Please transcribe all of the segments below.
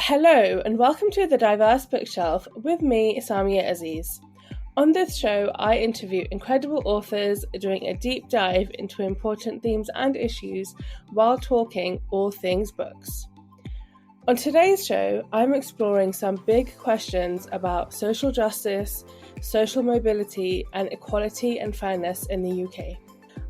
Hello and welcome to The Diverse Bookshelf with me, Samia Aziz. On this show, I interview incredible authors doing a deep dive into important themes and issues while talking all things books. On today's show, I'm exploring some big questions about social justice, social mobility, and equality and fairness in the UK.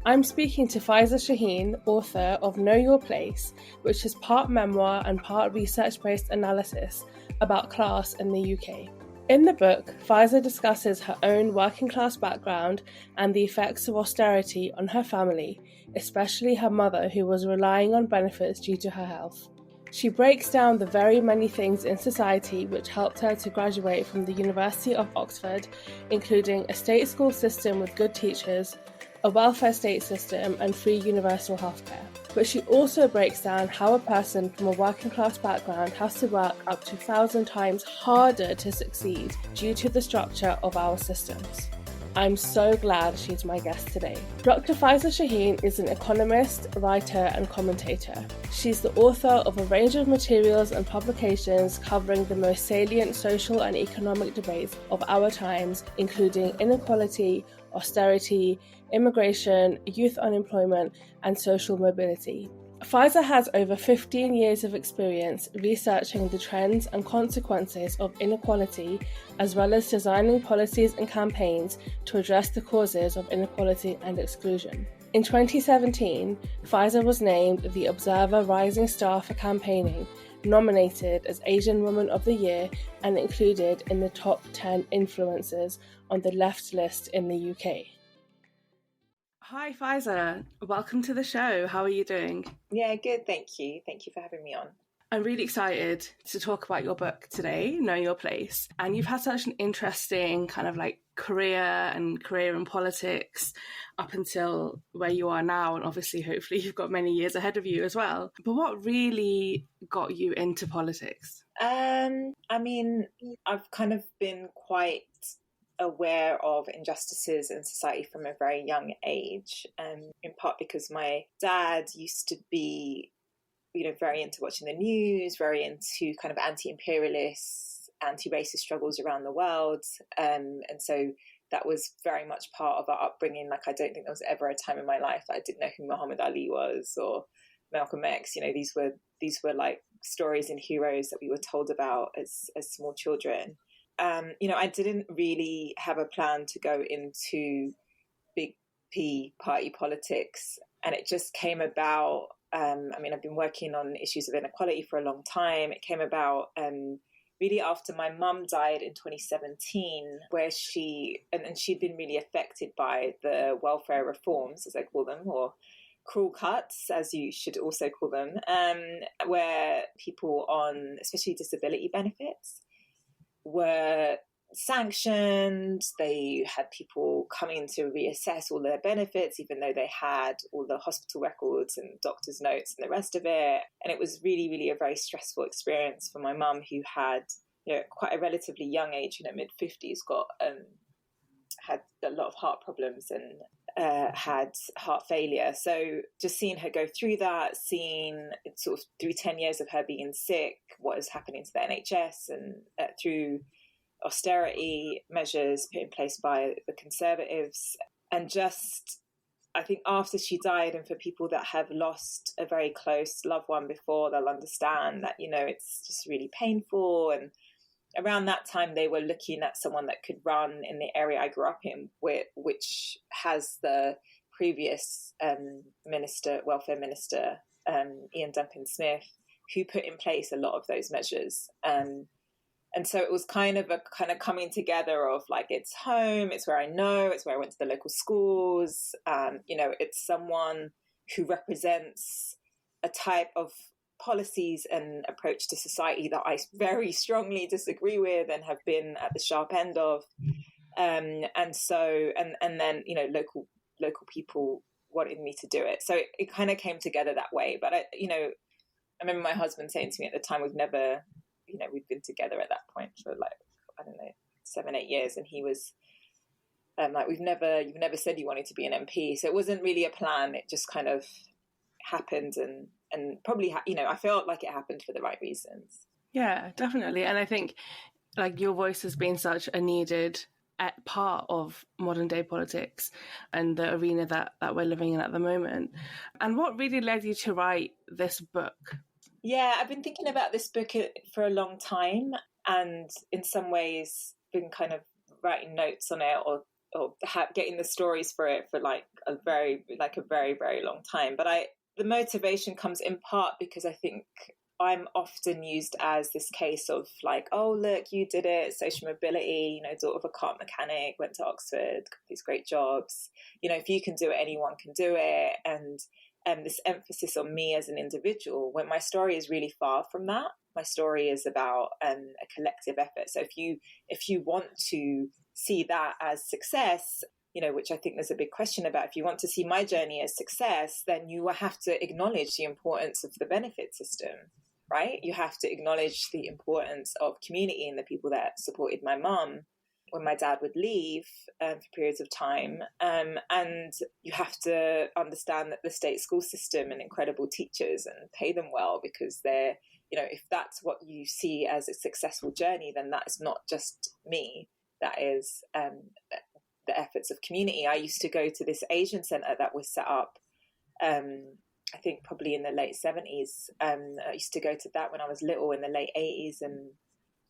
I'm speaking to Faiza Shaheen, author of Know Your Place, which is part memoir and part research-based analysis about class in the UK. In the book, Faiza discusses her own working-class background and the effects of austerity on her family, especially her mother who was relying on benefits due to her health. She breaks down the very many things in society which helped her to graduate from the University of Oxford, including a state school system with good teachers, a welfare state system and free universal healthcare. But she also breaks down how a person from a working class background has to work up to 1,000 times harder to succeed due to the structure of our systems. I'm so glad she's my guest today. Dr. Faiza Shaheen is an economist, writer and commentator. She's the author of a range of materials and publications covering the most salient social and economic debates of our times, including inequality, austerity, immigration, youth unemployment, and social mobility. Faiza has over 15 years of experience researching the trends and consequences of inequality, as well as designing policies and campaigns to address the causes of inequality and exclusion. In 2017, Faiza was named the Observer Rising Star for Campaigning, nominated as Asian Woman of the Year, and included in the top 10 influencers on the Left list in the UK. Hi Faiza, welcome to the show. How are you doing? Yeah, good, thank you. Thank you for having me on. I'm really excited to talk about your book today, Know Your Place. And you've had such an interesting kind of like career in politics up until where you are now. And obviously, hopefully, you've got many years ahead of you as well. But what really got you into politics? I've kind of been quite aware of injustices in society from a very young age, in part because my dad used to be, very into watching the news, very into kind of anti-imperialist, anti-racist struggles around the world, and so that was very much part of our upbringing. Like, I don't think there was ever a time in my life that I didn't know who Muhammad Ali was or Malcolm X. These were like stories and heroes that we were told about as small children. I didn't really have a plan to go into big P party politics, and it just came about. I've been working on issues of inequality for a long time. It came about really after my mum died in 2017, where she'd been really affected by the welfare reforms, as I call them, or cruel cuts, as you should also call them, where people on especially disability benefits were sanctioned. They had people coming to reassess all their benefits, even though they had all the hospital records and doctor's notes and the rest of it. And it was really, really a very stressful experience for my mum, who had, quite a relatively young age, mid-50s, had a lot of heart problems and had heart failure. So just seeing her go through that, seeing sort of through 10 years of her being sick, what is happening to the NHS, and through austerity measures put in place by the Conservatives. And just, I think after she died, and for people that have lost a very close loved one before, they'll understand that, it's just really painful. And around that time, they were looking at someone that could run in the area I grew up in, which has the previous welfare minister, Ian Duncan Smith, who put in place a lot of those measures. And so it was kind of coming together of like, it's home, it's where I know, it's where I went to the local schools. It's someone who represents a type of policies and approach to society that I very strongly disagree with and have been at the sharp end of. And then, local people wanted me to do it. So it kind of came together that way. But I remember my husband saying to me at the time, we'd been together at that point for 7-8 years. And he was you've never said you wanted to be an MP. So it wasn't really a plan. It just kind of happened, and probably, I felt like it happened for the right reasons. Yeah, definitely. And I think like your voice has been such a needed part of modern day politics and the arena that we're living in at the moment. And what really led you to write this book? Yeah, I've been thinking about this book for a long time, and in some ways been kind of writing notes on it or getting the stories for it for like a very very long time. But the motivation comes in part because I think I'm often used as this case of like, oh, look, you did it, social mobility, you know, daughter of a car mechanic, went to Oxford, got these great jobs. You know, if you can do it, anyone can do it. And this emphasis on me as an individual, when my story is really far from that. My story is about a collective effort. So if you want to see that as success, you know, which I think there's a big question about, if you want to see my journey as success, then you will have to acknowledge the importance of the benefit system, right? You have to acknowledge the importance of community and the people that supported my mum when my dad would leave for periods of time. And you have to understand that the state school system and incredible teachers and pay them well, because they're, you know, if that's what you see as a successful journey, then that is not just me. That is the efforts of community. I used to go to this Asian centre that was set up, I think probably in the late 70s. I used to go to that when I was little, in the late 80s and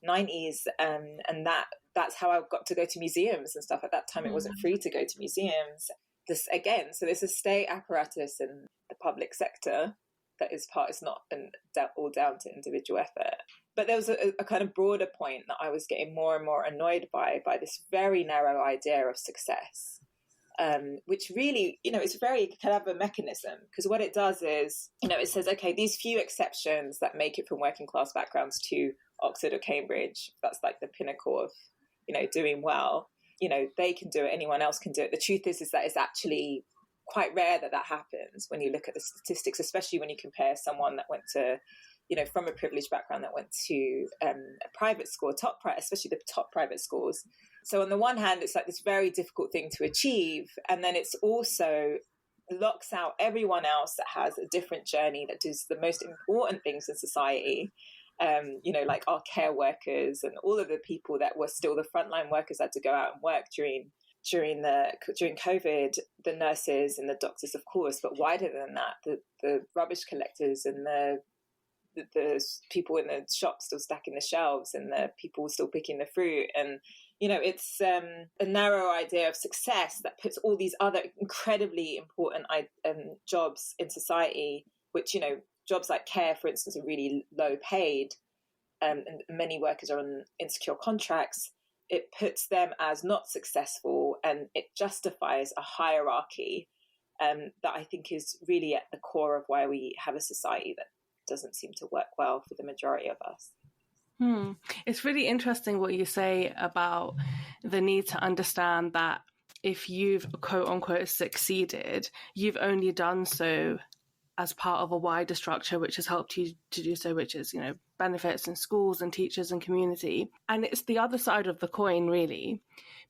90s, and that's how I got to go to museums and stuff. At that time, it wasn't free to go to museums. This again, so there's a state apparatus in the public sector that is part. It's not all down to individual effort. But there was a kind of broader point that I was getting more and more annoyed by this very narrow idea of success, which really, you know, it's a very clever mechanism, because what it does is, you know, it says, okay, these few exceptions that make it from working class backgrounds to Oxford or Cambridge, that's like the pinnacle of, you know, doing well, you know, they can do it, anyone else can do it. The truth is that it's actually quite rare that happens when you look at the statistics, especially when you compare someone that went to, you know, from a privileged background that went to a private school, especially the top private schools. So on the one hand, it's like this very difficult thing to achieve. And then it's also locks out everyone else that has a different journey, that does the most important things in society. You know, like our care workers and all of the people that were still the frontline workers had to go out and work during COVID, the nurses and the doctors, of course, but wider than that, the rubbish collectors and the people in the shops still stacking the shelves and the people still picking the fruit. And, you know, it's a narrow idea of success that puts all these other incredibly important jobs in society, which, you know, jobs like care, for instance, are really low paid, and many workers are on insecure contracts. It puts them as not successful, and it justifies a hierarchy that I think is really at the core of why we have a society that doesn't seem to work well for the majority of us. It's really interesting what you say about the need to understand that if you've quote unquote succeeded, you've only done so as part of a wider structure which has helped you to do so, which is, you know, benefits in schools and teachers and community. And it's the other side of the coin, really,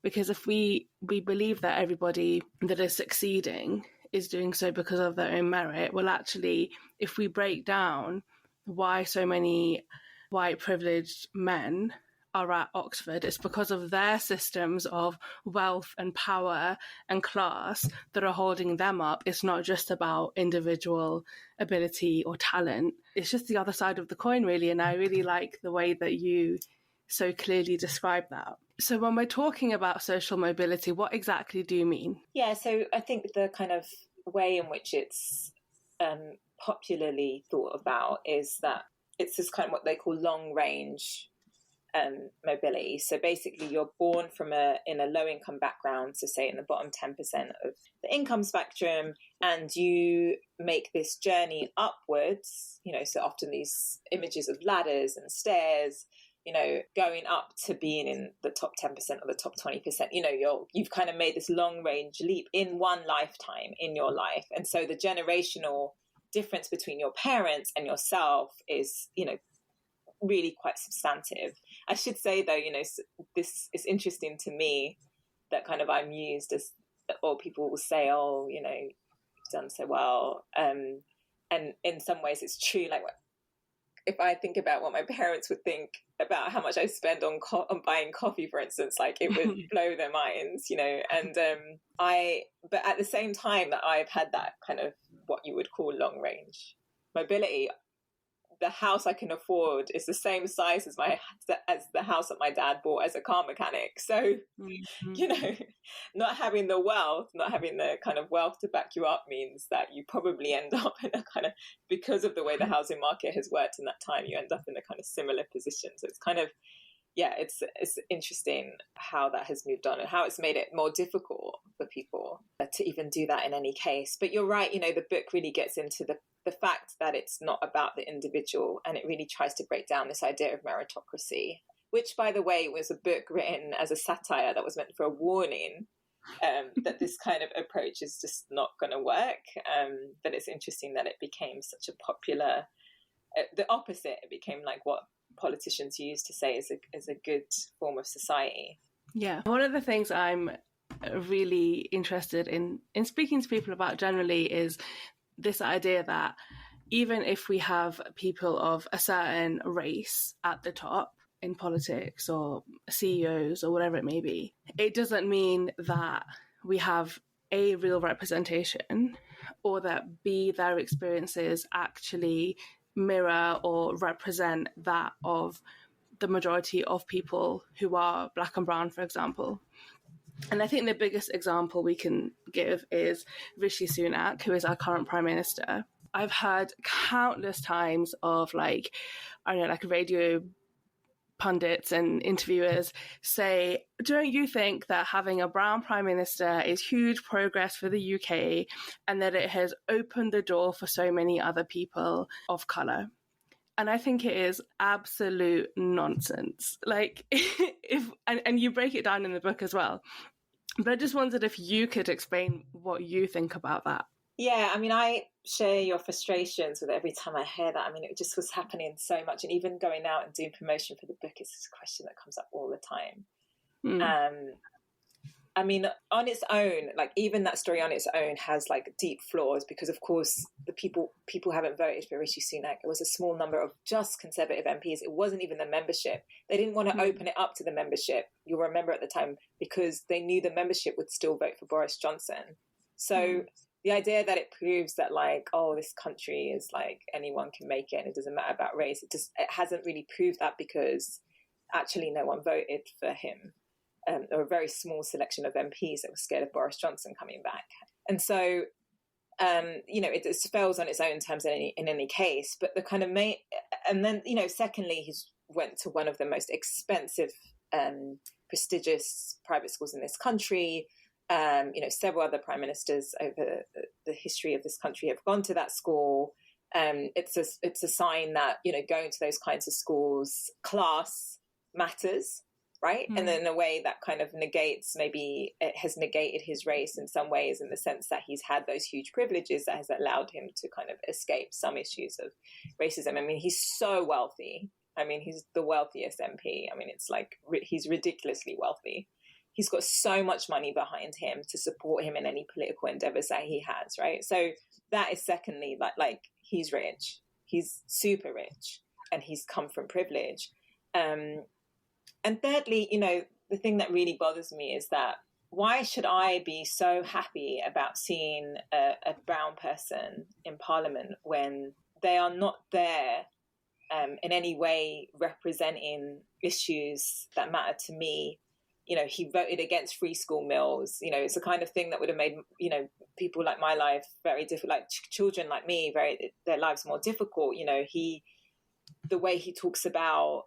because if we believe that everybody that is succeeding is doing so because of their own merit, well, actually, if we break down why so many white privileged men are at Oxford, it's because of their systems of wealth and power and class that are holding them up. It's not just about individual ability or talent. It's just the other side of the coin, really. And I really like the way that you so clearly describe that. So when we're talking about social mobility, what exactly do you mean? Yeah, so I think the kind of way in which it's popularly thought about is that it's this kind of what they call long range mobility. So basically you're born in a low income background, so say in the bottom 10% of the income spectrum, and you make this journey upwards, you know, so often these images of ladders and stairs, you know, going up to being in the top 10% or the top 20%, you know, you've kind of made this long range leap in one lifetime in your life. And so the generational difference between your parents and yourself is, you know, really quite substantive. I should say, though, you know, this is interesting to me that kind of I'm used as, or people will say, oh, you know, you've done so well. And in some ways it's true, like if I think about what my parents would think about how much I spend on buying coffee, for instance, like it would blow their minds, you know. And but at the same time that I've had that kind of what you would call long range mobility, the house I can afford is the same size as the house that my dad bought as a car mechanic. So, you know, not having the kind of wealth to back you up means that you probably end up in a kind of, because of the way the housing market has worked in that time, you end up in a kind of similar position. So it's kind of, yeah, it's interesting how that has moved on and how it's made it more difficult for people to even do that in any case. But you're right, you know, the book really gets into the fact that it's not about the individual, and it really tries to break down this idea of meritocracy, which, by the way, was a book written as a satire that was meant for a warning that this kind of approach is just not going to work. But it's interesting that it became such a popular, the opposite, it became like what politicians use to say is a good form of society. Yeah. One of the things I'm really interested in speaking to people about generally is this idea that even if we have people of a certain race at the top in politics or CEOs or whatever it may be, it doesn't mean that we have A, real representation, or that B, their experiences actually mirror or represent that of the majority of people who are Black and brown, for example. And I think the biggest example we can give is Rishi Sunak, who is our current Prime Minister. I've heard countless times of like radio pundits and interviewers say, don't you think that having a brown Prime Minister is huge progress for the UK and that it has opened the door for so many other people of colour? And I think it is absolute nonsense. Like, and you break it down in the book as well. But I just wondered if you could explain what you think about that. Yeah, I mean, I share your frustrations with every time I hear that. I mean, it just was happening so much. And even going out and doing promotion for the book is a question that comes up all the time. I mean, on its own, like even that story on its own has like deep flaws because, of course, the people haven't voted for Rishi Sunak. It was a small number of just Conservative MPs. It wasn't even the membership. They didn't want to open it up to the membership. You'll remember at the time because they knew the membership would still vote for Boris Johnson. So the idea that it proves that like, oh, this country is like anyone can make it and it doesn't matter about race. It hasn't really proved that because actually no one voted for him. Or a very small selection of MPs that were scared of Boris Johnson coming back. And so, it fails on its own terms in any case. But the kind of and then, secondly, he's went to one of the most expensive, prestigious private schools in this country. Several other prime ministers over the history of this country have gone to that school. It's a sign that, going to those kinds of schools, class matters. Right. And then in a way that kind of maybe it has negated his race in some ways in the sense that he's had those huge privileges that has allowed him to kind of escape some issues of racism. I mean, he's so wealthy. I mean, he's the wealthiest MP. I mean, it's like he's ridiculously wealthy. He's got so much money behind him to support him in any political endeavors that he has. Right. So that is secondly, like he's rich. He's super rich and he's come from privilege. And thirdly, the thing that really bothers me is that why should I be so happy about seeing a brown person in Parliament when they are not there in any way representing issues that matter to me? He voted against free school meals. It's the kind of thing that would have made, people like my life very difficult, like children like me, their lives more difficult. The way he talks about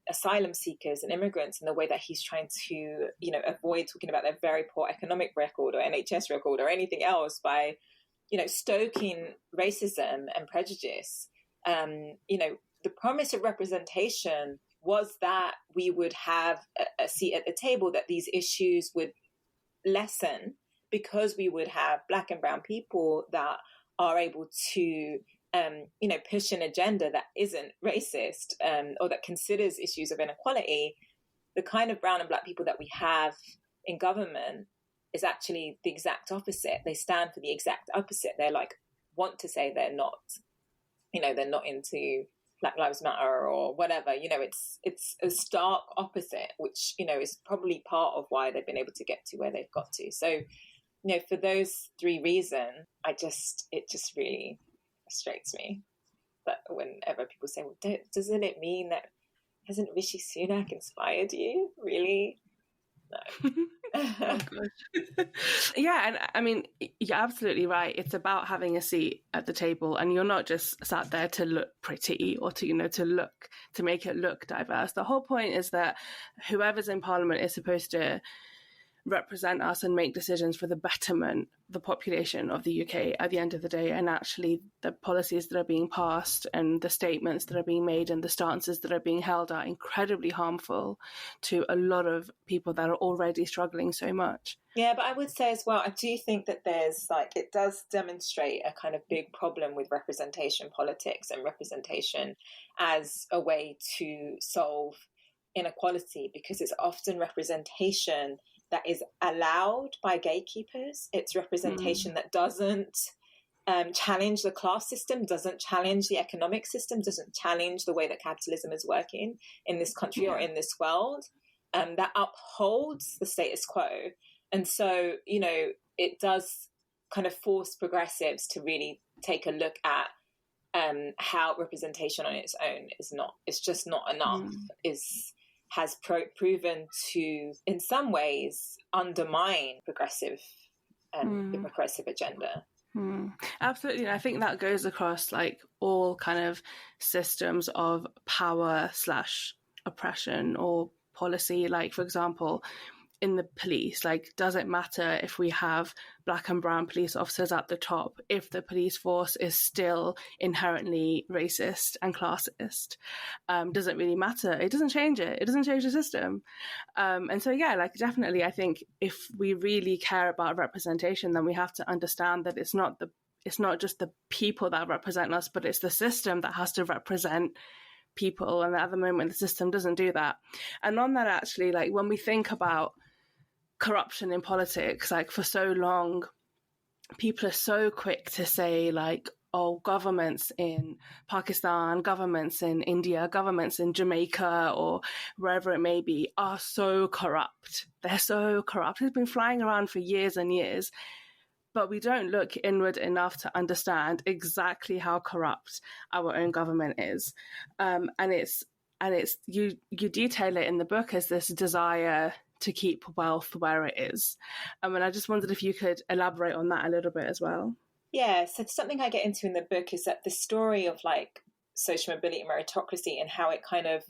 asylum seekers and immigrants and the way that he's trying to, avoid talking about their very poor economic record or NHS record or anything else by, stoking racism and prejudice. The promise of representation was that we would have a seat at the table, that these issues would lessen because we would have Black and brown people that are able to push an agenda that isn't racist or that considers issues of inequality. The kind of brown and Black people that we have in government is actually the exact opposite. They stand for the exact opposite. They're like, want to say they're not, they're not into Black Lives Matter or whatever. It's a stark opposite, which, is probably part of why they've been able to get to where they've got to. So, for those three reasons, it just really frustrates me that whenever people say, well, doesn't it mean that, hasn't Rishi Sunak inspired you? Really? No. Oh, gosh. Yeah, and I mean, you're absolutely right. It's about having a seat at the table, and you're not just sat there to look pretty or to make it look diverse. The whole point is that whoever's in Parliament is supposed to represent us and make decisions for the betterment of the population of the UK at the end of the day. And actually the policies that are being passed and the statements that are being made and the stances that are being held are incredibly harmful to a lot of people that are already struggling so much. Yeah, but I would say as well, I do think that it does demonstrate a kind of big problem with representation politics and representation as a way to solve inequality, because it's often representation that is allowed by gatekeepers. It's representation that doesn't challenge the class system, doesn't challenge the economic system, doesn't challenge the way that capitalism is working in this country or in this world, that upholds the status quo. And so, it does kind of force progressives to really take a look at how representation on its own it's just not enough, has proven to, in some ways, undermine the progressive agenda. Absolutely. I think that goes across like all kind of systems of power / oppression or policy. Like, for example, in the police, like, does it matter if we have black and brown police officers at the top if the police force is still inherently racist and classist? Does it really matter? It doesn't change it. It doesn't change the system. And so, yeah, like, definitely, I think if we really care about representation, then we have to understand that it's not just the people that represent us, but it's the system that has to represent people. And at the moment, the system doesn't do that. And on that, actually, like, when we think about corruption in politics, like, for so long, people are so quick to say, like, oh, governments in Pakistan, governments in India, governments in Jamaica or wherever it may be are so corrupt. They're so corrupt. It's been flying around for years and years. But we don't look inward enough to understand exactly how corrupt our own government is. And you detail it in the book as this desire to keep wealth where it is. And I just wondered if you could elaborate on that a little bit as well. Yeah, so something I get into in the book is that the story of like social mobility and meritocracy and how it kind of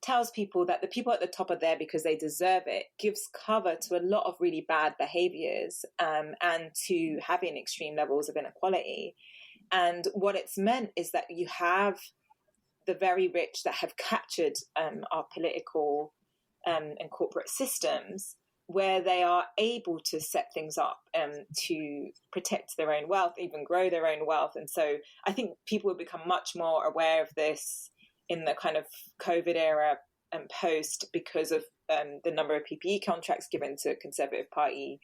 tells people that the people at the top are there because they deserve it, gives cover to a lot of really bad behaviors and to having extreme levels of inequality. And what it's meant is that you have the very rich that have captured our political and corporate systems, where they are able to set things up to protect their own wealth, even grow their own wealth. And so I think people will become much more aware of this in the kind of COVID era and post, because of the number of PPE contracts given to Conservative Party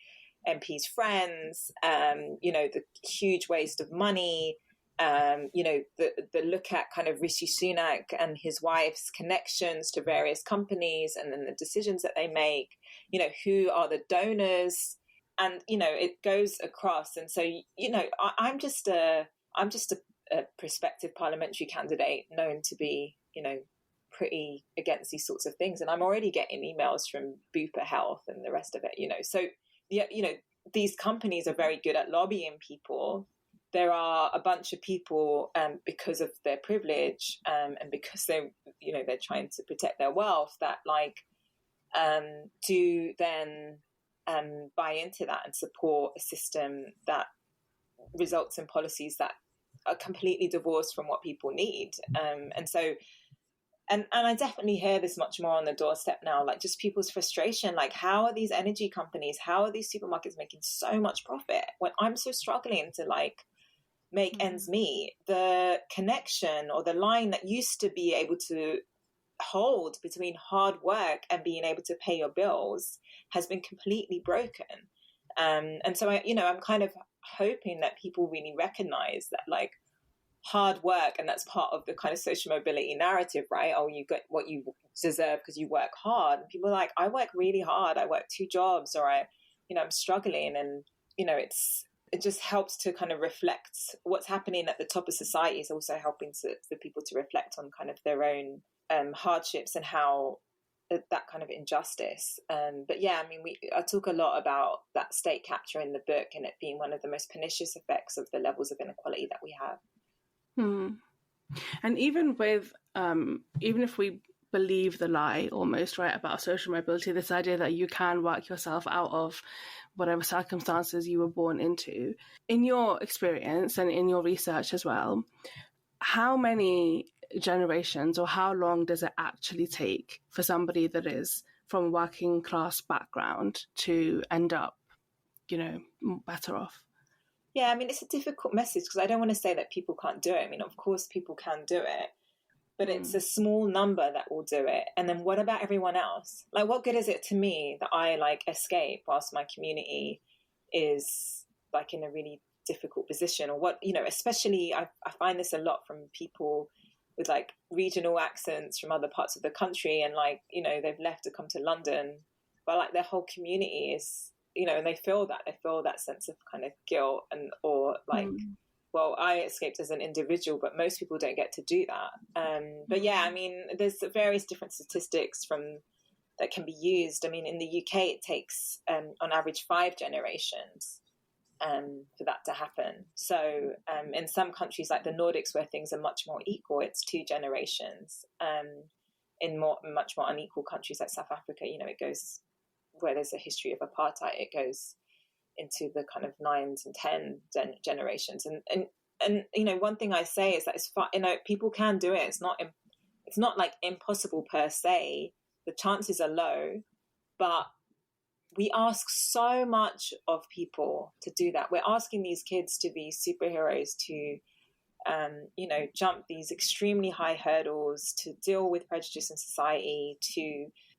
MPs' friends, the huge waste of money, the look at kind of Rishi Sunak and his wife's connections to various companies and then the decisions that they make, who are the donors, and, it goes across. And so, I'm just a prospective parliamentary candidate known to be, pretty against these sorts of things. And I'm already getting emails from Bupa Health and the rest of it, So, these companies are very good at lobbying people. There are a bunch of people, because of their privilege and because they're trying to protect their wealth, that do then buy into that and support a system that results in policies that are completely divorced from what people need. And so, and I definitely hear this much more on the doorstep now, like just people's frustration, like how are these energy companies, how are these supermarkets making so much profit when I'm so struggling to make ends meet? The connection or the line that used to be able to hold between hard work and being able to pay your bills has been completely broken. And so I'm kind of hoping that people really recognize that hard work, and that's part of the kind of social mobility narrative, right? Oh, you get what you deserve because you work hard. And people are like, I work really hard. I work 2 jobs, or I'm struggling. And, it just helps to kind of reflect what's happening at the top of society, is also helping for people to reflect on kind of their own hardships and how that kind of injustice. But yeah, I mean, I talk a lot about that state capture in the book, and it being one of the most pernicious effects of the levels of inequality that we have. And even with, even if we believe the lie almost, right, about social mobility, this idea that you can work yourself out of whatever circumstances you were born into, in your experience and in your research as well, how many generations or how long does it actually take for somebody that is from a working class background to end up, better off? Yeah, I mean, it's a difficult message because I don't want to say that people can't do it. I mean, of course, people can do it, but it's a small number that will do it. And then what about everyone else? Like, what good is it to me that I escape whilst my community is in a really difficult position? Or what, especially I find this a lot from people with regional accents from other parts of the country, and they've left to come to London, but their whole community is, and they feel that sense of kind of guilt or well, I escaped as an individual, but most people don't get to do that. But yeah, I mean, there's various different statistics that can be used. I mean, in the UK, it takes on average 5 generations for that to happen. So in some countries like the Nordics, where things are much more equal, it's 2 generations. In much more unequal countries like South Africa, it goes, where there's a history of apartheid, it goes into the kind of 9s and 10 generations. And one thing I say is that it's fun, people can do it. It's not impossible per se. The chances are low, but we ask so much of people to do that. We're asking these kids to be superheroes, to jump these extremely high hurdles, to deal with prejudice in society,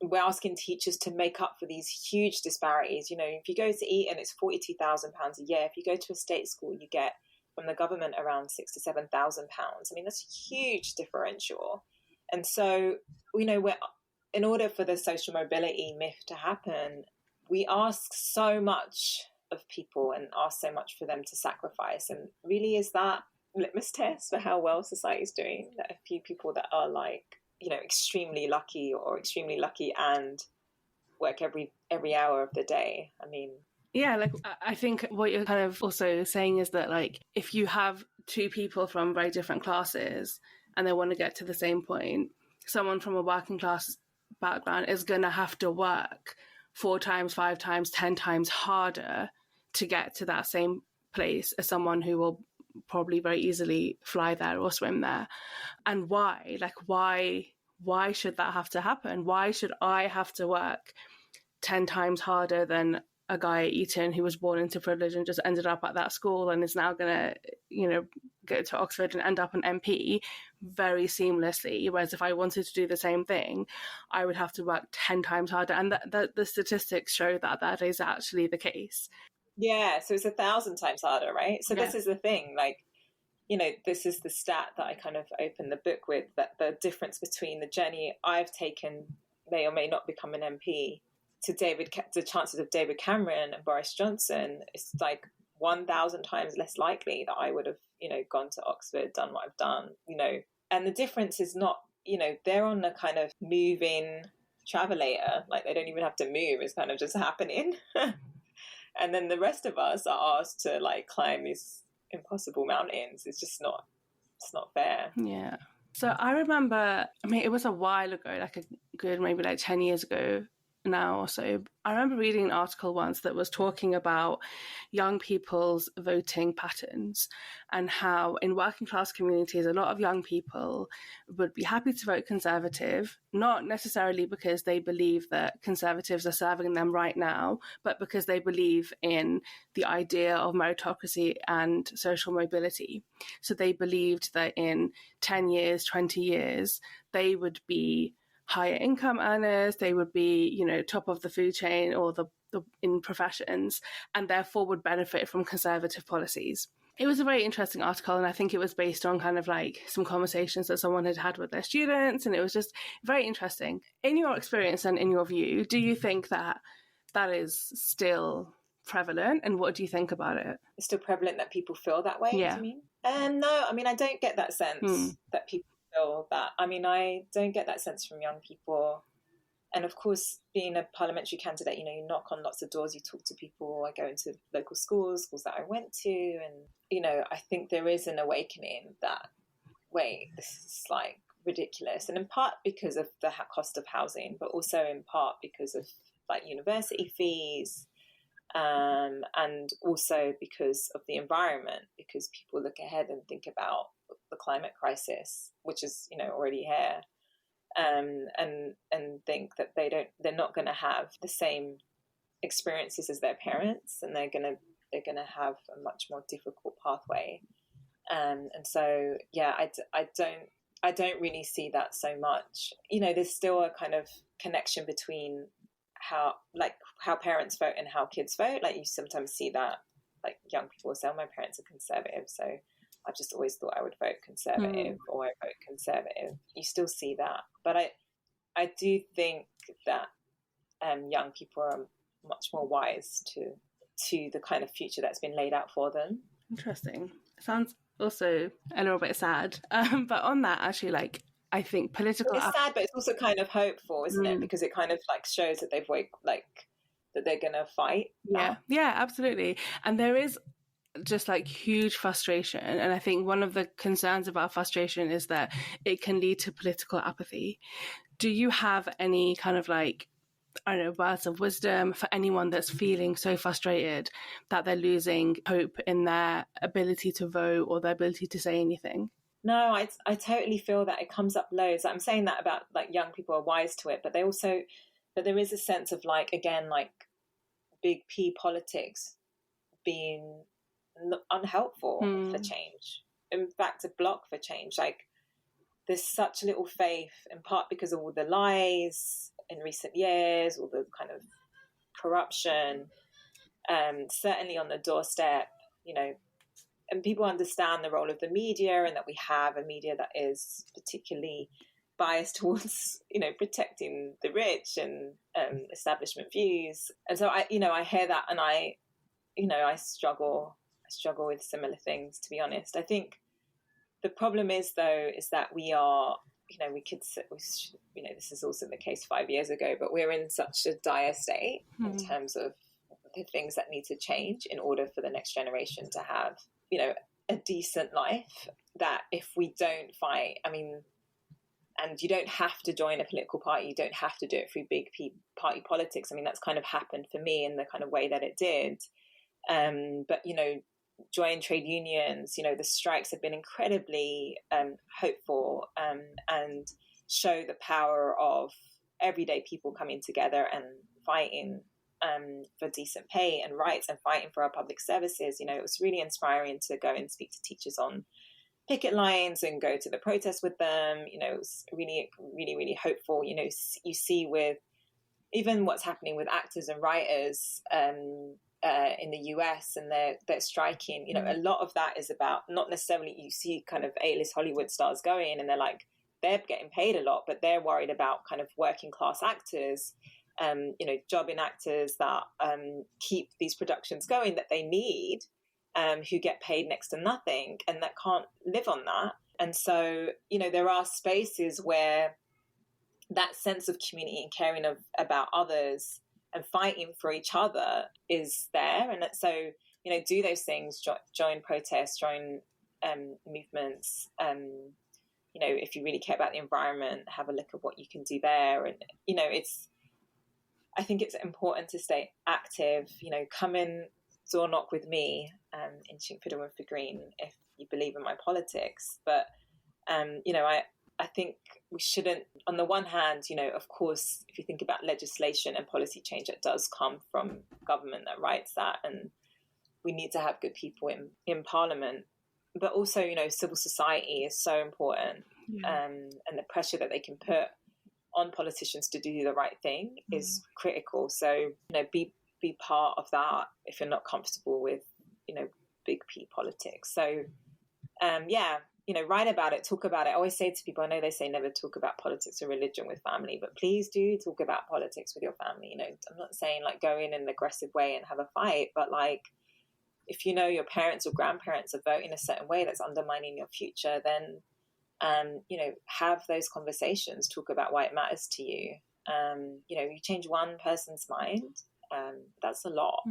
we're asking teachers to make up for these huge disparities. If you go to Eton, it's £42,000 a year. If you go to a state school, you get from the government around £6,000 to £7,000. I mean, that's a huge differential. And so, in order for the social mobility myth to happen, we ask so much of people and ask so much for them to sacrifice. And really, is that litmus test for how well society is doing, that a few people that are extremely lucky and work every hour of the day? I mean, yeah, I think what you're kind of also saying is that if you have 2 people from very different classes and they want to get to the same point, someone from a working class background is going to have to work 4 times, 5 times, 10 times harder to get to that same place as someone who will probably very easily fly there or swim there. And why? Why should that have to happen? Why should I have to work 10 times harder than a guy at Eton who was born into privilege and just ended up at that school and is now going to, go to Oxford and end up an MP very seamlessly? Whereas if I wanted to do the same thing, I would have to work 10 times harder. And the statistics show that is actually the case. Yeah, so it's 1,000 times harder, right? So This is the thing, this is the stat that I kind of open the book with, that the difference between the journey I've taken, may or may not become an MP, to the chances of David Cameron and Boris Johnson is 1,000 times less likely that I would have, gone to Oxford, done what I've done, and the difference is not, they're on a kind of moving travelator, they don't even have to move, it's kind of just happening. And then the rest of us are asked to climb these impossible mountains. It's not fair. Yeah. So I remember, it was a while ago, a good maybe 10 years ago now or so. I remember reading an article once that was talking about young people's voting patterns and how in working class communities, a lot of young people would be happy to vote Conservative, not necessarily because they believe that Conservatives are serving them right now, but because they believe in the idea of meritocracy and social mobility. So they believed that in 10 years, 20 years, they would be higher income earners, they would be, top of the food chain or the in professions, and therefore would benefit from Conservative policies. It was a very interesting article, and I think it was based on kind of like some conversations that someone had had with their students, and it was just very interesting. In your experience and in your view, do you think that that is still prevalent, and what do you think about it? It's still prevalent that people feel that way, do you mean? No, I mean, I don't get that sense that people feel that. I mean, I don't get that sense from young people. And of course, being a parliamentary candidate, you know, you knock on lots of doors, you talk to people. I go into local schools that I went to. And, you know, I think there is an awakening that, wait, this is like ridiculous. And in part because of the cost of housing, but also in part because of like university fees, and also because of the environment, because people look ahead and think about the climate crisis, which is, you know, already here. And think that they're not going to have the same experiences as their parents, and they're going to have a much more difficult pathway. And so, yeah, I don't really see that so much. You know, there's still a kind of connection between how parents vote and how kids vote. Like you sometimes see that, like young people say, oh, my parents are conservative, so I've just always thought I would vote conservative, or I vote conservative. You still see that. But I do think that young people are much more wise to the kind of future that's been laid out for them. Interesting. Sounds also a little bit sad. But on that, actually, like, I think political... It's sad, but it's also kind of hopeful, isn't it? Because it kind of like shows that that they're going to fight. Yeah, absolutely. And there is just like huge frustration, and I think one of the concerns about frustration is that it can lead to political apathy. Do you have any kind of like, I don't know, words of wisdom for anyone that's feeling so frustrated that they're losing hope in their ability to vote or their ability to say anything? No, I totally feel that it comes up loads. I'm saying that about like young people are wise to it, but there is a sense of like, again, like big P politics being unhelpful for change. In fact, a block for change. Like there's such little faith, in part because of all the lies in recent years, all the kind of corruption, certainly on the doorstep, you know, and people understand the role of the media, and that we have a media that is particularly biased towards, you know, protecting the rich and establishment views. And so I hear that, and I struggle with similar things, to be honest. I think the problem is that we are, you know, this is also the case 5 years ago, but we're in such a dire state in terms of the things that need to change in order for the next generation to have, you know, a decent life, that if we don't fight, I mean, and you don't have to join a political party, you don't have to do it through big party politics. I mean, that's kind of happened for me in the kind of way that it did. But, you know, join trade unions, you know, the strikes have been incredibly hopeful, and show the power of everyday people coming together and fighting for decent pay and rights, and fighting for our public services. You know, it was really inspiring to go and speak to teachers on picket lines and go to the protests with them. You know, it was really, really, really hopeful. You know, you see with even what's happening with actors and writers in the US, and they're striking. You know, a lot of that is about not necessarily, you see kind of A-list Hollywood stars going and they're getting paid a lot, but they're worried about kind of working class actors, you know, jobbing actors that keep these productions going that they need, who get paid next to nothing and that can't live on that. And so, you know, there are spaces where that sense of community and caring about others and fighting for each other is there. And so, you know, do those things, join protests, join movements. You know, if you really care about the environment, have a look at what you can do there. And, you know, I think it's important to stay active. You know, come in, door knock with me in Chinkford for Green if you believe in my politics. But, you know, I think we shouldn't, on the one hand, you know, of course, if you think about legislation and policy change, it does come from government that writes that. And we need to have good people in Parliament. But also, you know, civil society is so important. And the pressure that they can put on politicians to do the right thing is critical. So, you know, be part of that if you're not comfortable with, you know, big P politics. So, write about it, talk about it. I always say to people, I know they say never talk about politics or religion with family, but please do talk about politics with your family. I'm not saying like go in an aggressive way and have a fight, but like, if you know your parents or grandparents are voting a certain way that's undermining your future, then, have those conversations, talk about why it matters to you. You change one person's mind, that's a lot.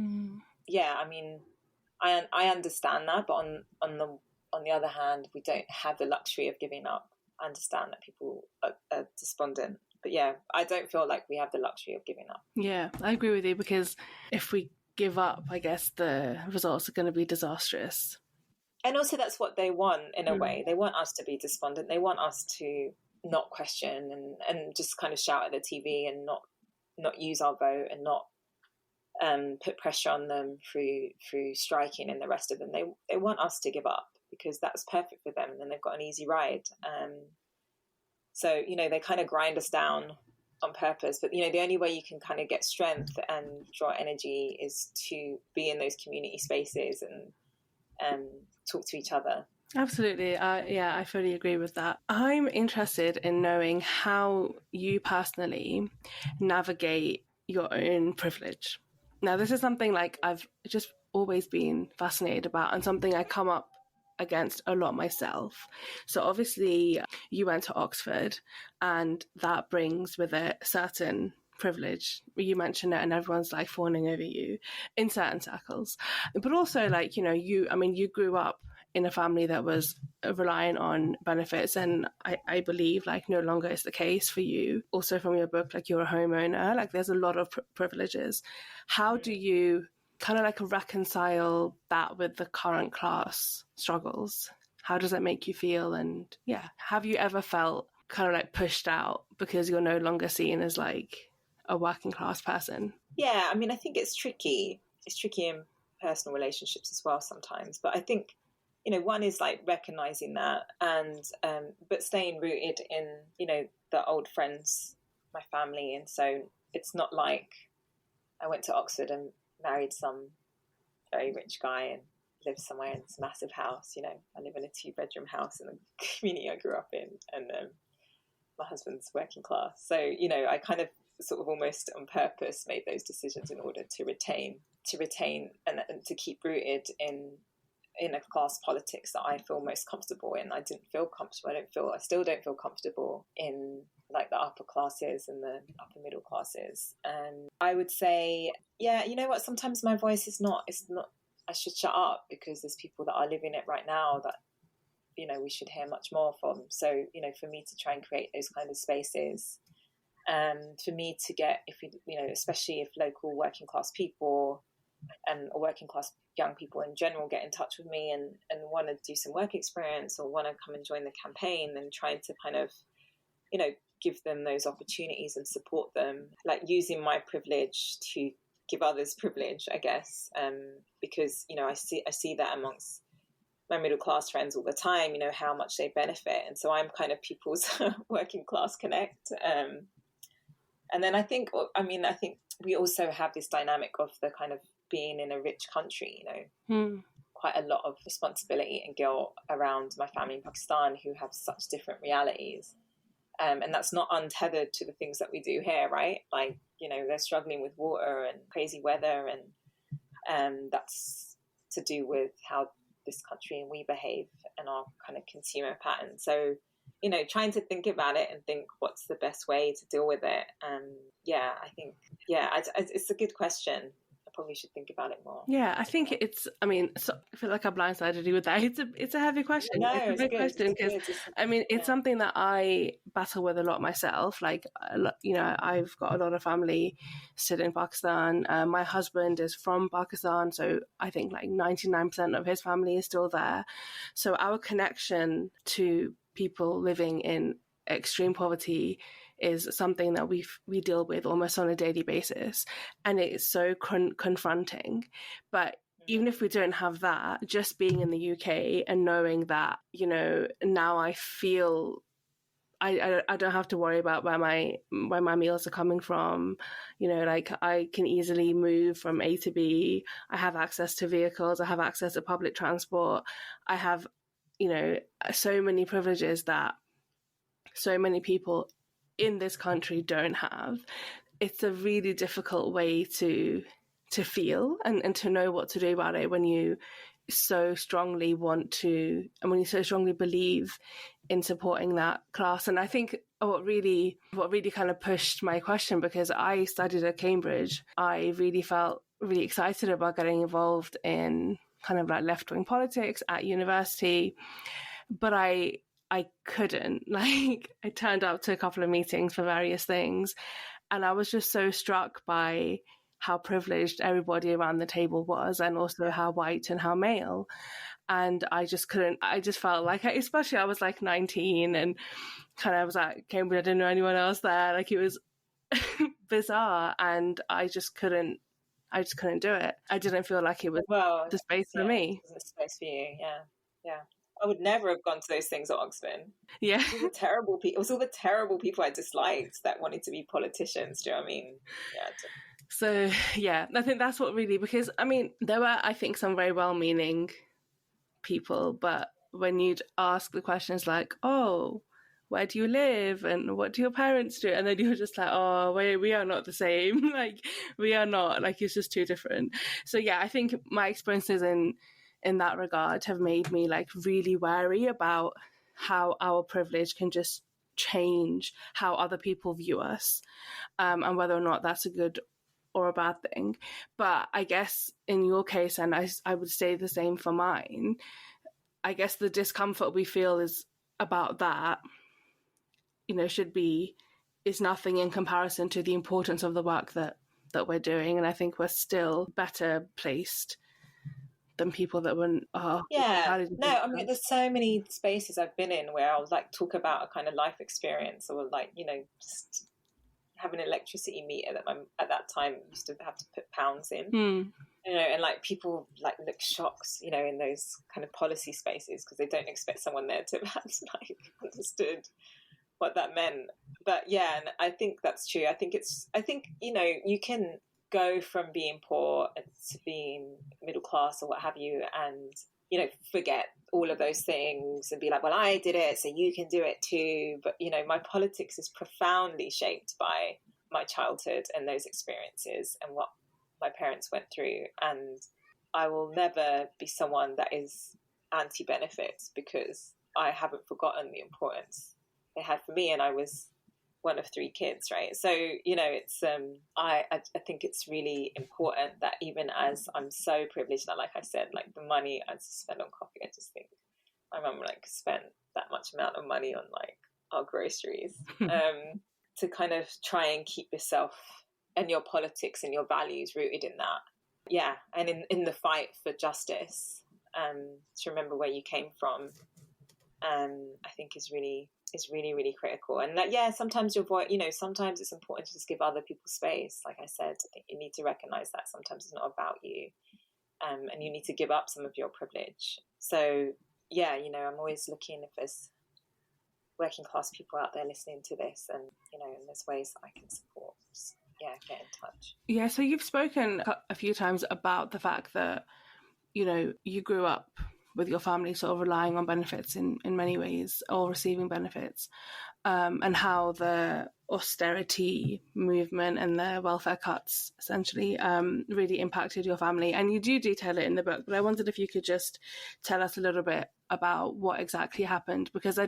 Yeah, I mean, I understand that, but on the other hand, we don't have the luxury of giving up. I understand that people are despondent, but yeah, I don't feel like we have the luxury of giving up. Yeah, I agree with you, because if we give up, I guess the results are going to be disastrous. And also that's what they want in a way. They want us to be despondent. They want us to not question and just kind of shout at the TV and not use our vote and not put pressure on them through striking and the rest of them. They want us to give up because that's perfect for them and then they've got an easy ride. So, they kind of grind us down on purpose. But, the only way you can kind of get strength and draw energy is to be in those community spaces and talk to each other. Absolutely. I fully agree with that. I'm interested in knowing how you personally navigate your own privilege. Now, this is something like I've just always been fascinated about and something I come up against a lot myself. So obviously you went to Oxford and that brings with it certain privilege. You mentioned it and everyone's like fawning over you in certain circles. But also like, you grew up in a family that was reliant on benefits, and I believe like no longer is the case for you. Also from your book, like you're a homeowner, like there's a lot of privileges. How do you kind of like reconcile that with the current class struggles? How does that make you feel? And yeah, have you ever felt kind of like pushed out because you're no longer seen as like a working class person? Yeah, I mean, I think it's tricky. It's tricky in personal relationships as well sometimes. But I think, one is like recognizing that and, but staying rooted in, the old friends, my family. And so it's not like I went to Oxford and married some very rich guy and lived somewhere in this massive house. I live in a 2-bedroom house in the community I grew up in, and my husband's working class. So, I kind of sort of almost on purpose made those decisions in order to retain and to keep rooted in a class politics that I feel most comfortable in. I didn't feel comfortable. I still don't feel comfortable in like the upper classes and the upper middle classes. And I would say, yeah, you know what? Sometimes my voice it's not, I should shut up because there's people that are living it right now that, we should hear much more from. So, for me to try and create those kind of spaces, for me to get, especially if local working class people or working class young people in general get in touch with me and want to do some work experience or want to come and join the campaign, and trying to kind of, give them those opportunities and support them, like using my privilege to give others privilege, I guess, because, I see that amongst my middle class friends all the time, how much they benefit. And so I'm kind of people's working class connect. And then I think we also have this dynamic of the kind of being in a rich country, quite a lot of responsibility and guilt around my family in Pakistan who have such different realities. And that's not untethered to the things that we do here, right? Like, they're struggling with water and crazy weather, and that's to do with how this country and we behave and our kind of consumer pattern. So, trying to think about it and think what's the best way to deal with it. I think, it's a good question. Probably should think about it more. Yeah, I think I feel like I blindsided you with that. It's a heavy question. No, it's a big question because it's something that I battle with a lot myself. Like, I've got a lot of family still in Pakistan. My husband is from Pakistan, so I think like 99% of his family is still there. So our connection to people living in extreme poverty is something that we deal with almost on a daily basis, and it's so confronting. But even if we don't have that, just being in the UK and knowing that, now I feel I don't have to worry about where my meals are coming from. You know, like I can easily move from A to B. I have access to vehicles. I have access to public transport. I have, you know, so many privileges that so many people in this country don't have. It's a really difficult way to feel and to know what to do about it when you so strongly want to, and when you so strongly believe in supporting that class. And I think what really kind of pushed my question, because I studied at Cambridge, I really felt really excited about getting involved in kind of like left-wing politics at university, but I couldn't. Like, I turned up to a couple of meetings for various things, and I was just so struck by how privileged everybody around the table was, and also how white and how male. And I just couldn't, I just felt like, especially I was like 19 and kind of was at Cambridge, I didn't know anyone else there. Like, it was bizarre, and I just couldn't do it. I didn't feel like it was the space for me. It was a space for you, yeah. I would never have gone to those things at Oxford. Yeah. It was all the terrible people I disliked that wanted to be politicians. Do you know what I mean? Yeah. So, yeah, I think that's what really, because, I mean, there were, I think, some very well-meaning people, but when you'd ask the questions like, oh, where do you live and what do your parents do? And then you're just like, oh, we are not the same. Like, we are not, like, it's just too different. So, yeah, I think my experiences in that regard have made me like really wary about how our privilege can just change how other people view us, and whether or not that's a good or a bad thing. But I guess in your case, and I would say the same for mine, I guess the discomfort we feel is about that, you know, is nothing in comparison to the importance of the work that we're doing. And I think we're still better placed than people that wouldn't. Oh, yeah. No, I mean, there's so many spaces I've been in where I'll like talk about a kind of life experience, or like, you know, just have an electricity meter that at that time used to have to put pounds in, you know, and like people like look shocked, you know, in those kind of policy spaces because they don't expect someone there to have like understood what that meant. But yeah, and I think that's true. I think you know, you can go from being poor to being middle class or what have you, and, you know, forget all of those things and be like, well, I did it, so you can do it too. But, you know, my politics is profoundly shaped by my childhood and those experiences and what my parents went through. And I will never be someone that is anti-benefits, because I haven't forgotten the importance they had for me. And I was one of 3 kids, right? So, you know, it's I think it's really important that even as I'm so privileged that, like I said, like the money I spend on coffee, I just think my mum like spent that much amount of money on like our groceries, to kind of try and keep yourself and your politics and your values rooted in that. Yeah, and in the fight for justice, to remember where you came from, I think is really critical. And that, yeah, sometimes your voice, you know, sometimes it's important to just give other people space. Like I said, I think you need to recognize that sometimes it's not about you, and you need to give up some of your privilege. So yeah, you know, I'm always looking if there's working class people out there listening to this, and, you know, and there's ways that I can support. Just, yeah, get in touch. Yeah, so you've spoken a few times about the fact that, you know, you grew up with your family sort of relying on benefits in many ways, or receiving benefits, and how the austerity movement and the welfare cuts essentially really impacted your family. And you do detail it in the book, but I wondered if you could just tell us a little bit about what exactly happened, because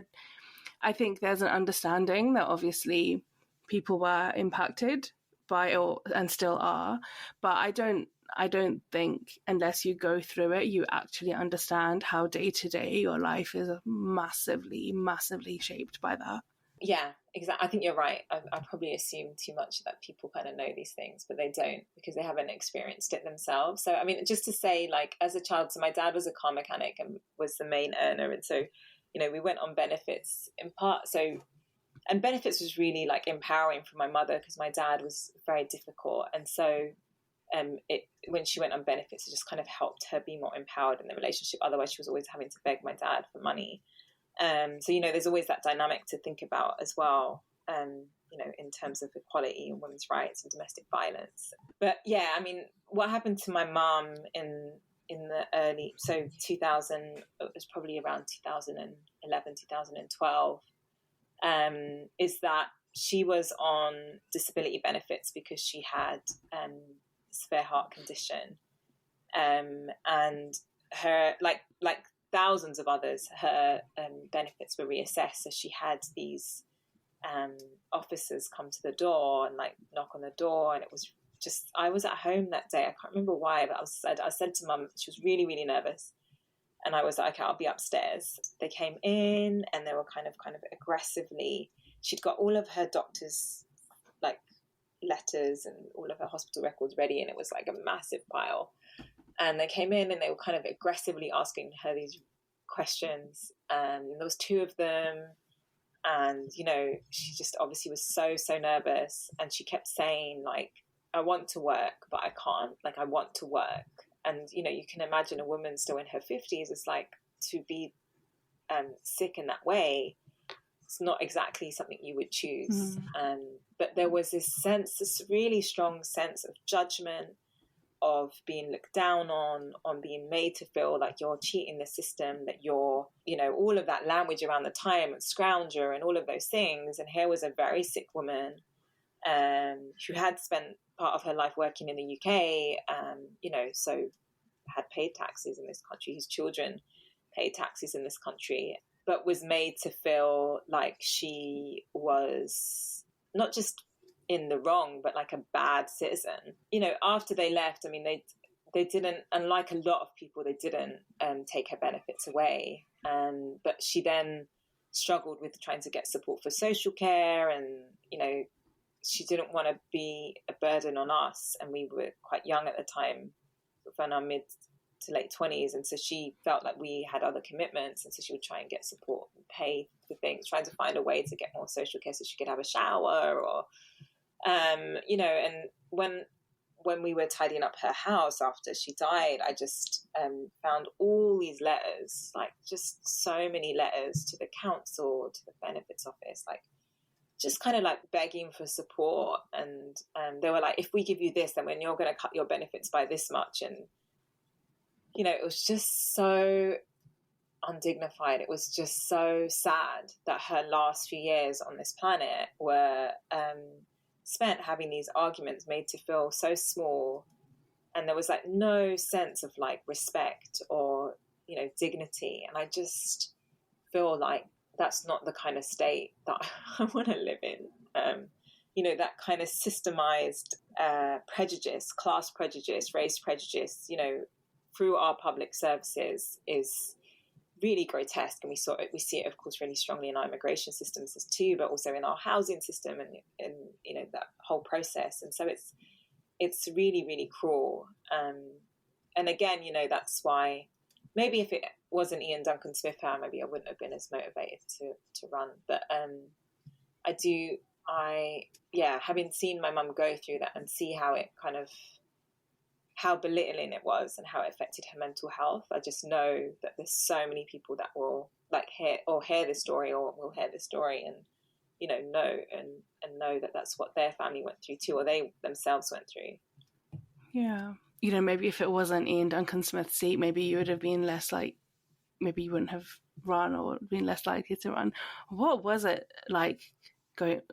I think there's an understanding that obviously people were impacted by it and still are, but I don't think unless you go through it, you actually understand how day to day your life is massively, massively shaped by that. Yeah, exactly. I think you're right. I probably assume too much that people kind of know these things, but they don't, because they haven't experienced it themselves. So, I mean, just to say, like, as a child, so my dad was a car mechanic and was the main earner. And so, you know, we went on benefits in part. So, and benefits was really like empowering for my mother, because my dad was very difficult. And so when she went on benefits, it just kind of helped her be more empowered in the relationship. Otherwise, she was always having to beg my dad for money. So, there's always that dynamic to think about as well, in terms of equality and women's rights and domestic violence. But yeah, I mean, what happened to my mum in the early, so 2000, it was probably around 2011, 2012, is that she was on disability benefits because she had a severe heart condition. And her, like thousands of others, her benefits were reassessed. So she had these officers come to the door and like knock on the door, and it was just, I was at home that day. I can't remember why, but I said to Mum, she was really, really nervous. And I was like, okay, I'll be upstairs. They came in and they were kind of aggressively, she'd got all of her doctor's like letters and all of her hospital records ready, and it was like a massive pile. And they came in and they were kind of aggressively asking her these questions. And there was two of them. And, she just obviously was so, so nervous. And she kept saying, like, I want to work, but I can't. Like, I want to work. And, you can imagine a woman still in her 50s, it's like, to be sick in that way, it's not exactly something you would choose. But there was this really strong sense of judgment, of being looked down on being made to feel like you're cheating the system, that you're, all of that language around the time, and scrounger and all of those things. And here was a very sick woman who had spent part of her life working in the UK, so had paid taxes in this country, whose children paid taxes in this country, but was made to feel like she was not just in the wrong, but like a bad citizen. After they left, I mean, they didn't, unlike a lot of people, they didn't take her benefits away. But she then struggled with trying to get support for social care, and, she didn't want to be a burden on us. And we were quite young at the time, in our mid to late 20s. And so she felt like we had other commitments. And so she would try and get support and pay for things, trying to find a way to get more social care so she could have a shower or, and when we were tidying up her house after she died, I just found all these letters, like just so many letters to the council, to the benefits office, like just kind of like begging for support. And they were like, if we give you this, then when you're going to cut your benefits by this much. And, it was just so undignified. It was just so sad that her last few years on this planet were spent having these arguments, made to feel so small. And there was like no sense of like respect or, dignity. And I just feel like that's not the kind of state that I want to live in. That kind of systemized prejudice, class prejudice, race prejudice, through our public services is really grotesque. And we see it, of course, really strongly in our immigration systems as too, but also in our housing system and that whole process. And so it's really, really cruel. And again, that's why maybe if it wasn't Ian Duncan Smith, maybe I wouldn't have been as motivated to run. But having seen my mum go through that and see how it how belittling it was and how it affected her mental health, I just know that there's so many people that will like hear this story or will hear this story and, know that that's what their family went through too, or they themselves went through. Yeah. Maybe if it wasn't Ian Duncan Smith's seat, maybe you would have been maybe you wouldn't have run or been less likely to run. What was it like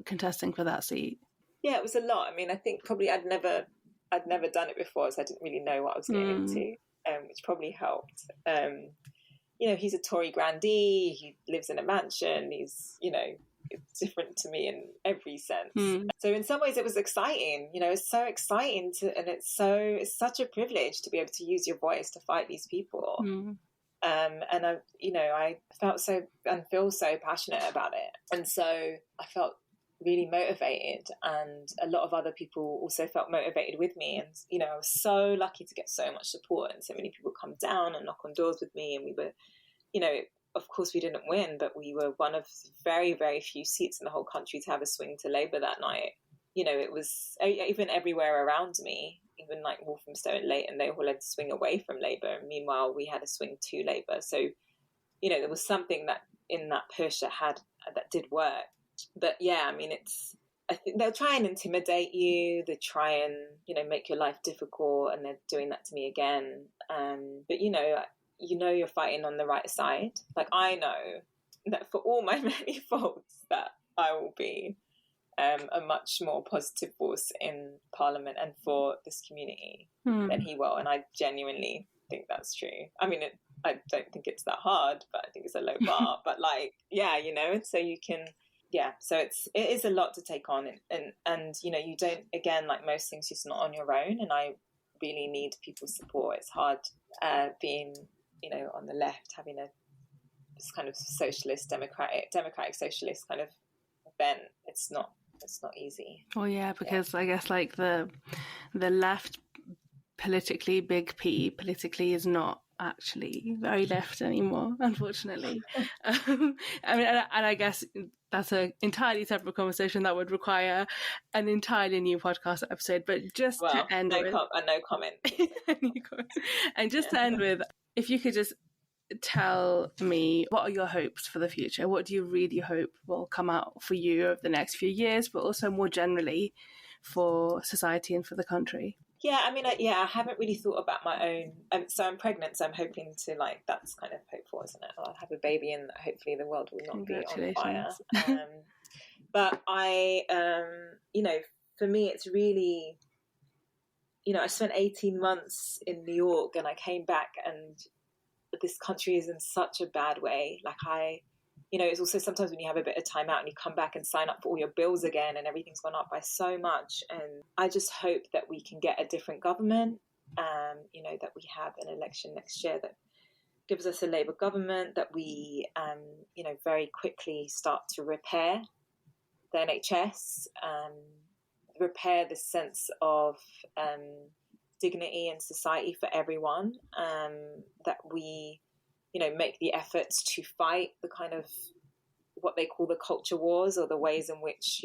contesting for that seat? Yeah, it was a lot. I mean, I think probably I'd never done it before, so I didn't really know what I was getting into, which probably helped. He's a Tory grandee, he lives in a mansion, he's, different to me in every sense. So in some ways it was exciting, it's so exciting it's such a privilege to be able to use your voice to fight these people. And I felt so and feel so passionate about it. And so I felt really motivated, and a lot of other people also felt motivated with me. And, I was so lucky to get so much support, and so many people come down and knock on doors with me. And we were, of course we didn't win, but we were one of very, very few seats in the whole country to have a swing to Labour that night. It was even everywhere around me, even like Walthamstow and Leighton, they all had to swing away from Labour. And meanwhile, we had a swing to Labour. So, there was something that in that push that did work. But yeah, I mean, I think they'll try and intimidate you. They try and, make your life difficult, and they're doing that to me again. But you're fighting on the right side. Like, I know that for all my many faults, that I will be a much more positive force in Parliament and for this community than he will. And I genuinely think that's true. I mean, I don't think it's that hard, but I think it's a low bar. But so you can... Yeah, so it is a lot to take on, and you don't, again, like most things, you're just not on your own, and I really need people's support. It's hard being, on the left, having this kind of socialist, democratic socialist kind of bent. It's not easy. Well, yeah, because I guess like the left politically, big P politically, is not actually very left anymore, unfortunately. I guess that's an entirely separate conversation that would require an entirely new podcast episode. But just to end no comment. And just to end with, if you could just tell me, what are your hopes for the future? What do you really hope will come out for you over the next few years, but also more generally for society and for the country? Yeah, I mean, I haven't really thought about my own. So I'm pregnant, so I'm hoping to, that's kind of hopeful, isn't it? I'll have a baby, and hopefully the world will not be on fire. But I, for me, it's really, I spent 18 months in New York, and I came back, and this country is in such a bad way. It's also sometimes when you have a bit of time out and you come back and sign up for all your bills again, and everything's gone up by so much. And I just hope that we can get a different government, that we have an election next year that gives us a Labour government, that we, very quickly start to repair the NHS, repair the sense of dignity in society for everyone, that we make the efforts to fight the kind of what they call the culture wars, or the ways in which,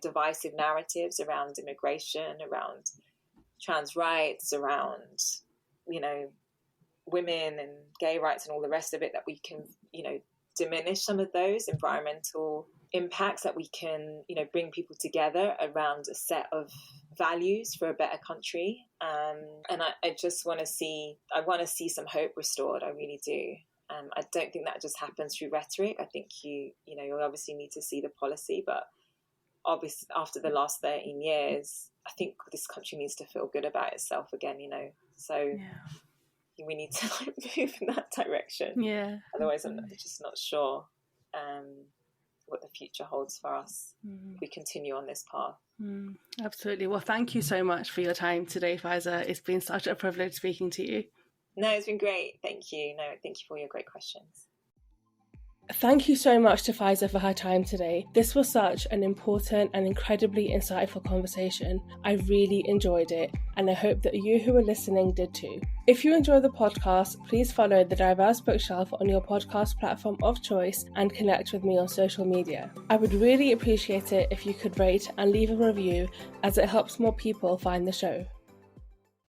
divisive narratives around immigration, around trans rights, around, women and gay rights and all the rest of it, that we can, diminish some of those environmental impacts, that we can, bring people together around a set of values for a better country. And I just want to see some hope restored. I really do. I don't think that just happens through rhetoric. I think you obviously need to see the policy, but obviously after the last 13 years, I think this country needs to feel good about itself again, so we need to move in that direction. Yeah. Otherwise I'm just not sure what the future holds for us if we continue on this path. Absolutely. Well, thank you so much for your time today, Faiza. It's been such a privilege speaking to you. No, it's been great. Thank you. Thank you for your great questions. Thank you so much to Faiza for her time today. This was such an important and incredibly insightful conversation. I really enjoyed it, and I hope that you who are listening did too. If you enjoy the podcast, please follow The Diverse Bookshelf on your podcast platform of choice and connect with me on social media. I would really appreciate it if you could rate and leave a review, as it helps more people find the show.